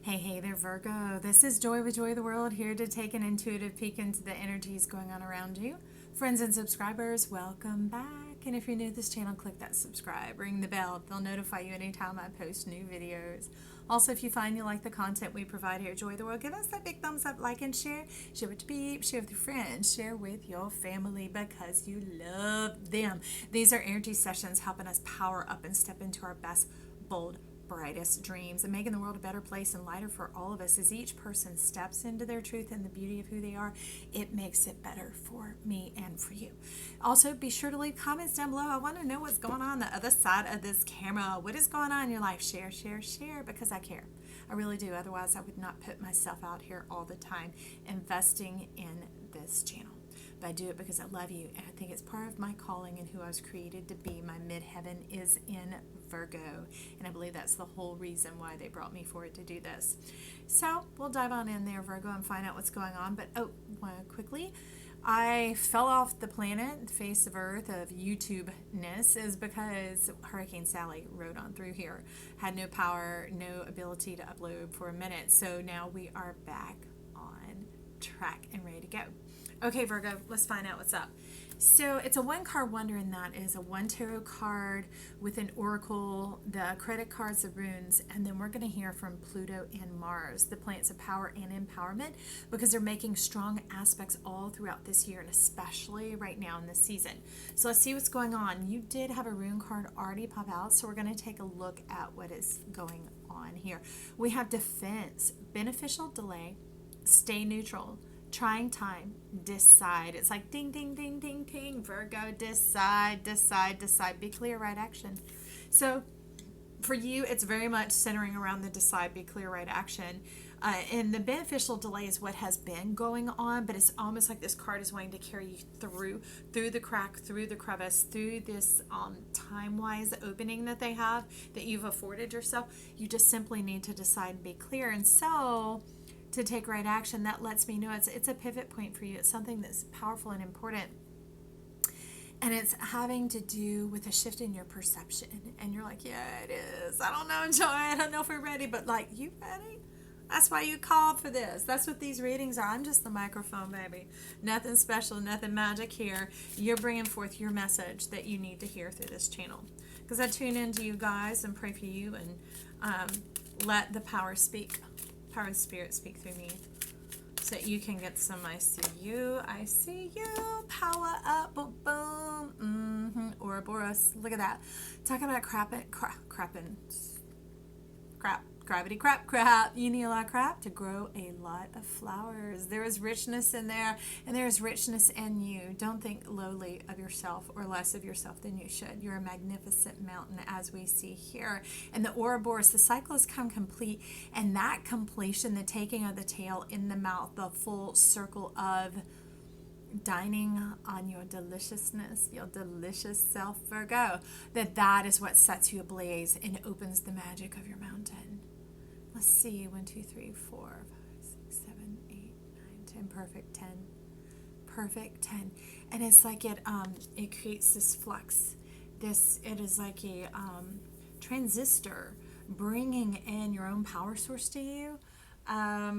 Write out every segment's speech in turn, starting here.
Hey there, Virgo. This is Joy with Joy of the World, here to take an intuitive peek into the energies going on around you. Friends and subscribers, welcome back. And if you're new to this channel, click that subscribe, ring the bell. They'll notify you anytime I post new videos. Also, if you find you like the content we provide here at Joy of the World, give us that big thumbs up, like and share. Share with your peeps, share with your friends, share with your family because you love them. These are energy sessions helping us power up and step into our best, bold, brightest dreams and making the world a better place and lighter for all of us. As each person steps into their truth and the beauty of who they are, it makes it better for me and for you. Also, be sure to leave comments down below. I want to know what's going on the other side of this camera. What is going on in your life? Share, share, share, because I care. I really do. Otherwise, I would not put myself out here all the time investing in this channel. But I do it because I love you, and I think it's part of my calling and who I was created to be. My midheaven is in Virgo, and I believe that's the whole reason why they brought me forward to do this. So we'll dive on in there, Virgo, and find out what's going on. But quickly, I fell off the planet, the face of Earth of YouTube-ness, is because Hurricane Sally rode on through here. Had no power, no ability to upload for a minute. So now we are back on track and ready to go. Okay, Virgo, let's find out what's up. So it's a one card wonder, and that is a one tarot card with an oracle, the credit cards, the runes, and then we're going to hear from Pluto and Mars, the planets of power and empowerment, because they're making strong aspects all throughout this year and especially right now in this season. So let's see what's going on. You did have a rune card already pop out, so we're going to take a look at what is going on here. We have defense, beneficial delay, stay neutral, trying time, decide. It's like ding, ding, ding, ding, ding. Virgo, decide, decide, decide. Be clear, right action. So for you, it's very much centering around the decide, be clear, right action. And the beneficial delay is what has been going on, but it's almost like this card is wanting to carry you through the crack, through the crevice, through this time-wise opening that they have, that you've afforded yourself. You just simply need to decide and be clear. And so to take right action, that lets me know it's a pivot point for you. It's something that's powerful and important, and it's having to do with a shift in your perception. And you're like, yeah, it is. I don't know, Joy, I don't know if we're ready, but like, you ready? That's why you called for this. That's what these readings are. I'm just the microphone, baby. Nothing special, nothing magic here. You're bringing forth your message that you need to hear through this channel, because I tune into you guys and pray for you, and let the power speak. Power of Spirit speak through me, so that you can get some I see you, power up, boom, boom, Ouroboros, look at that, talking about gravity crap. You need a lot of crap to grow a lot of flowers. There is richness in there, and there is richness in you. Don't think lowly of yourself or less of yourself than you should. You're a magnificent mountain, as we see here. And the Ouroboros, the cycle has come complete, and that completion, the taking of the tail in the mouth, the full circle of dining on your deliciousness, your delicious self, Virgo, that is what sets you ablaze and opens the magic of your mountain. Let's see, 1, 2, 3, 4, 5, 6, 7, 8, 9, 10, perfect 10. Perfect 10. And it's like it creates this flux. It is like a transistor bringing in your own power source to you.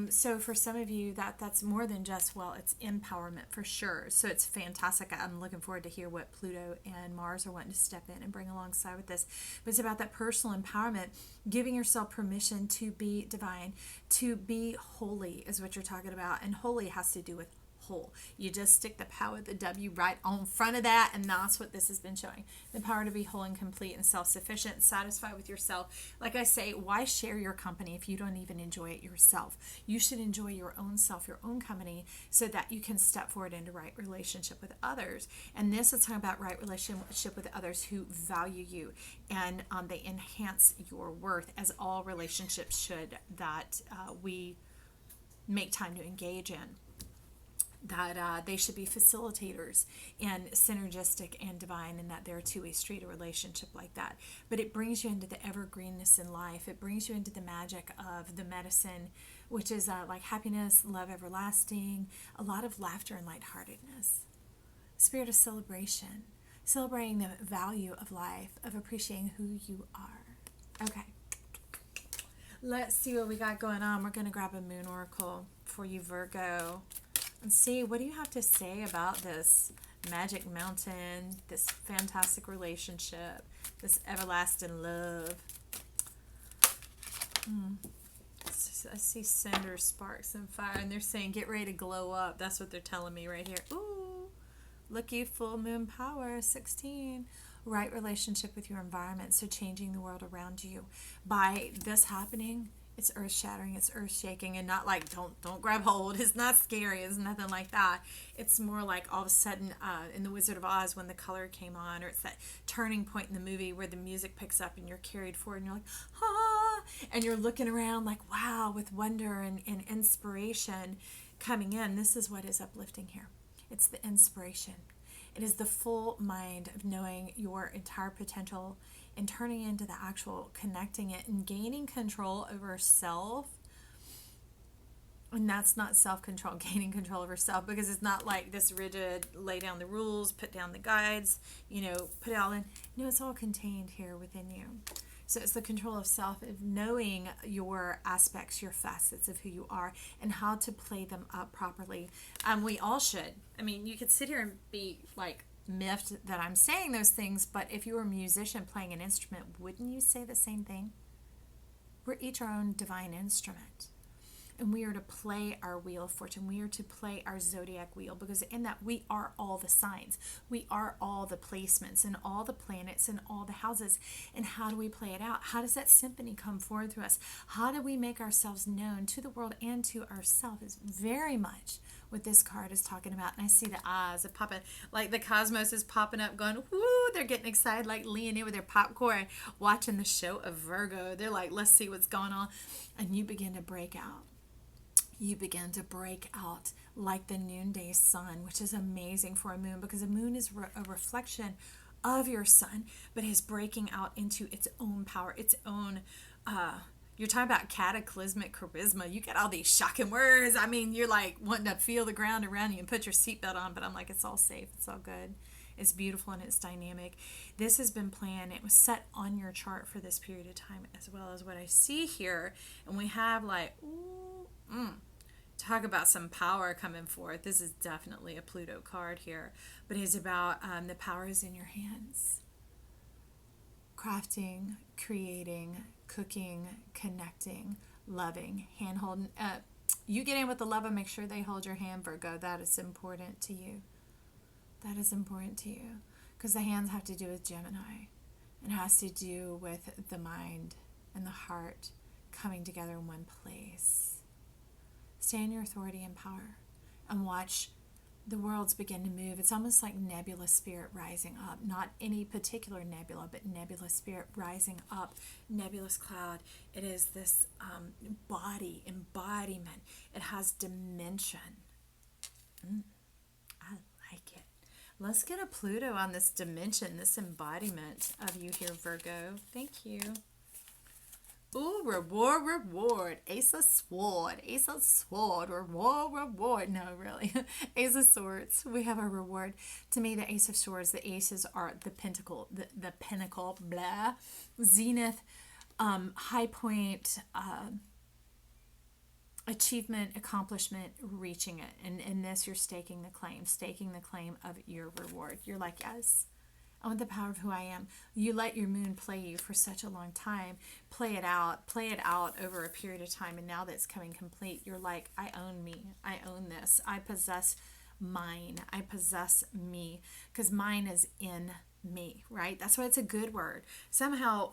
So for some of you, that's more than just, well, it's empowerment for sure. So it's fantastic. I'm looking forward to hear what Pluto and Mars are wanting to step in and bring alongside with this. But it's about that personal empowerment, giving yourself permission to be divine, to be holy is what you're talking about. And holy has to do with whole. You just stick the power of the W right on front of that, and that's what this has been showing. The power to be whole and complete and self-sufficient, satisfied with yourself. Like I say, why share your company if you don't even enjoy it yourself? You should enjoy your own self, your own company, so that you can step forward into right relationship with others. And this is talking about right relationship with others who value you, and they enhance your worth, as all relationships should, that we make time to engage in. That they should be facilitators and synergistic and divine, and that they're a two-way street, a relationship like that. But it brings you into the evergreenness in life. It brings you into the magic of the medicine, which is like happiness, love everlasting, a lot of laughter and lightheartedness. Spirit of celebration, celebrating the value of life, of appreciating who you are. Okay. Let's see what we got going on. We're going to grab a moon oracle for you, Virgo, and see what do you have to say about this magic mountain, this fantastic relationship, this everlasting love. I see cinder, sparks, and fire, and they're saying get ready to glow up. That's what they're telling me right here. Ooh, looky, full moon power, 16. Right relationship with your environment, so changing the world around you. By this happening, it's earth shattering, it's earth shaking, and not like don't grab hold. It's not scary. It's nothing like that. It's more like all of a sudden in the Wizard of Oz when the color came on, or it's that turning point in the movie where the music picks up and you're carried forward and you're like ah, and you're looking around like wow with wonder and inspiration coming in. This is what is uplifting here. It's the inspiration. It is the full mind of knowing your entire potential and turning into the actual connecting it and gaining control over self. And that's not self-control, gaining control over self, because it's not like this rigid, lay down the rules, put down the guides, put it all in. No, it's all contained here within you. So it's the control of self, of knowing your aspects, your facets of who you are, and how to play them up properly. We all should. I mean, you could sit here and be like miffed that I'm saying those things, but if you were a musician playing an instrument, wouldn't you say the same thing? We're each our own divine instrument. And we are to play our wheel of fortune. We are to play our zodiac wheel, because in that we are all the signs. We are all the placements and all the planets and all the houses. And how do we play it out? How does that symphony come forward through us? How do we make ourselves known to the world and to ourselves is very much what this card is talking about. And I see the eyes are popping, like the cosmos is popping up, going, woo, they're getting excited, like leaning in with their popcorn, watching the show of Virgo. They're like, let's see what's going on. And you begin to break out. You begin to break out like the noonday sun, which is amazing for a moon, because a moon is a reflection of your sun, but is breaking out into its own power, its own, you're talking about cataclysmic charisma. You get all these shocking words. I mean, you're like wanting to feel the ground around you and put your seatbelt on, but I'm like, it's all safe. It's all good. It's beautiful and it's dynamic. This has been planned. It was set on your chart for this period of time, as well as what I see here. And we have like, ooh, talk about some power coming forth. This is definitely a Pluto card here, but it's about the power is in your hands. Crafting, creating, cooking, connecting, loving, hand holding. You get in with the love and make sure they hold your hand, Virgo. That is important to you. That is important to you, because the hands have to do with Gemini. It has to do with the mind and the heart coming together in one place. Stay in your authority and power and watch the worlds begin to move. It's almost like nebula spirit rising up. Not any particular nebula, but nebula spirit rising up. Nebulous cloud. It is this embodiment. It has dimension. I like it. Let's get a Pluto on this dimension, this embodiment of you here, Virgo. Thank you. Ooh, reward. Ace of Sword, reward. No, really. Ace of Swords. We have a reward. To me, the Ace of Swords, the aces are the pinnacle, the pinnacle, blah, zenith, high point, achievement, accomplishment, reaching it. And in this, you're staking the claim of your reward. You're like, yes, I want the power of who I am. You let your moon play you for such a long time. Play it out over a period of time. And now that it's coming complete, you're like, I own me. I own this. I possess mine. I possess me, because mine is in me, right? That's why it's a good word. Somehow,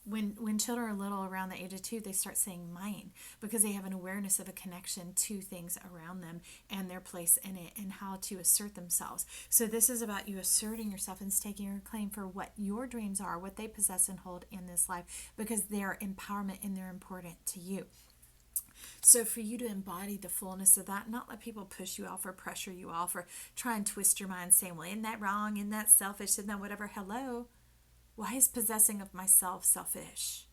when children are little, around the age of 2, they start saying mine, because they have an awareness of a connection to things around them and their place in it and how to assert themselves. So this is about you asserting yourself and staking your claim for what your dreams are, what they possess and hold in this life, because they're empowerment and they're important to you. So for you to embody the fullness of that, not let people push you off or pressure you off or try and twist your mind saying, well, isn't that wrong? Isn't that selfish? Isn't that whatever? Hello? Why is possessing of myself selfish?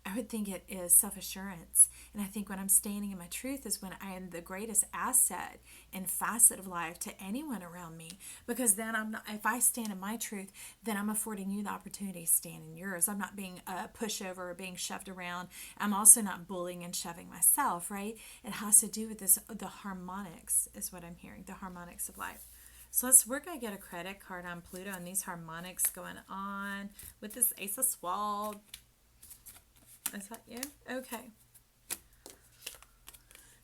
I would think it is self-assurance. And I think when I'm standing in my truth is when I am the greatest asset and facet of life to anyone around me. Because then I'm not, if I stand in my truth, then I'm affording you the opportunity to stand in yours. I'm not being a pushover or being shoved around. I'm also not bullying and shoving myself, right? It has to do with this, the harmonics is what I'm hearing, the harmonics of life. So we're going to get a credit card on Pluto and these harmonics going on with this Ace of Swords. Is that you? Okay.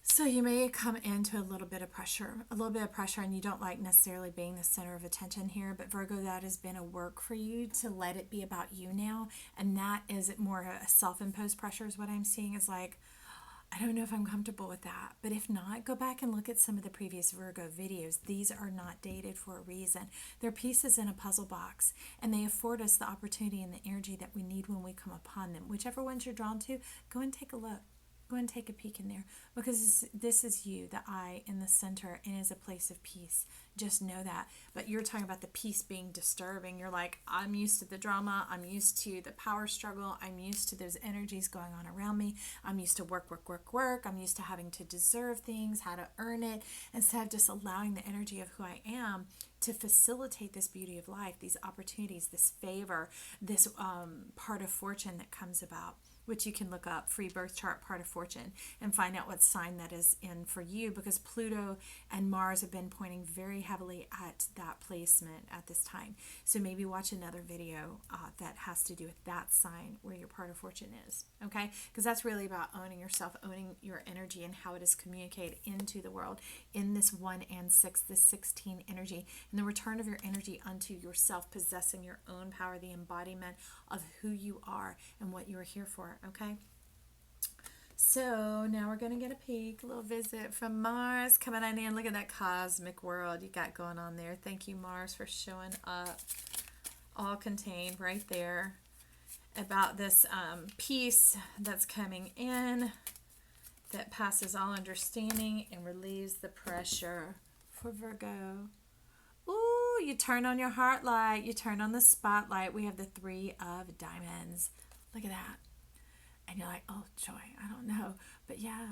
So you may come into a little bit of pressure, and you don't like necessarily being the center of attention here, but Virgo, that has been a work for you to let it be about you now, and that is more a self-imposed pressure is what I'm seeing is like, I don't know if I'm comfortable with that, but if not, go back and look at some of the previous Virgo videos. These are not dated for a reason. They're pieces in a puzzle box, and they afford us the opportunity and the energy that we need when we come upon them. Whichever ones you're drawn to, go and take a look. Go and take a peek in there, because this is you, the I in the center, and is a place of peace. Just know that. But you're talking about the peace being disturbing. You're like, I'm used to the drama. I'm used to the power struggle. I'm used to those energies going on around me. I'm used to work, work, work, work. I'm used to having to deserve things, how to earn it, instead of just allowing the energy of who I am to facilitate this beauty of life, these opportunities, this favor, this part of fortune that comes about, which you can look up, free birth chart part of fortune, and find out what sign that is in for you, because Pluto and Mars have been pointing very heavily at that placement at this time. So maybe watch another video that has to do with that sign where your part of fortune is, okay? Because that's really about owning yourself, owning your energy and how it is communicated into the world in this 1 and 6, this 16 energy, and the return of your energy unto yourself, possessing your own power, the embodiment of who you are and what you are here for. Okay, so now we're going to get a peek, a little visit from Mars coming on in. Look at that cosmic world you got going on there. Thank you, Mars, for showing up. All contained right there about this peace that's coming in that passes all understanding and relieves the pressure for Virgo. Ooh, you turn on your heart light. You turn on the spotlight. We have the 3 of diamonds. Look at that. And you're like, oh, joy, I don't know. But yeah.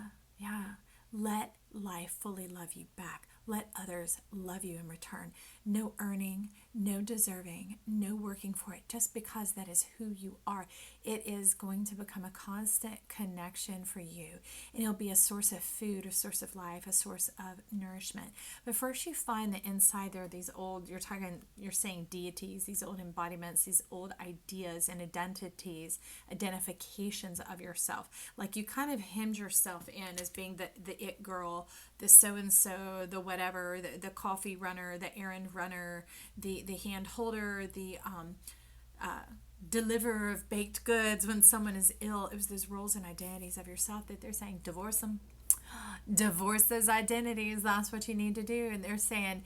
Let life fully love you back. Let others love you in return. No earning, no deserving, no working for it, just because that is who you are. It is going to become a constant connection for you. And it'll be a source of food, a source of life, a source of nourishment. But first you find that inside there are these old, you're saying deities, these old embodiments, these old ideas and identities, identifications of yourself. Like you kind of hemmed yourself in as being the it girl, the so-and-so, the whatever, the coffee runner, the errand runner, the hand holder, the deliverer of baked goods when someone is ill. It was those roles and identities of yourself that they're saying, divorce them. Divorce those identities. That's what you need to do. And they're saying,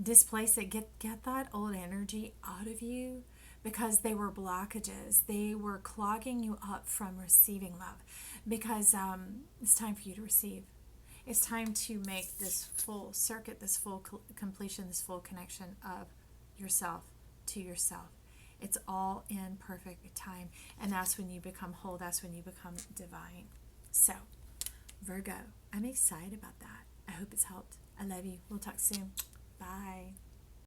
displace it. Get that old energy out of you, because they were blockages. They were clogging you up from receiving love, because it's time for you to receive. It's time to make this full circuit, this full completion, this full connection of yourself to yourself. It's all in perfect time, and that's when you become whole. That's when you become divine. So, Virgo, I'm excited about that. I hope it's helped. I love you. We'll talk soon. Bye.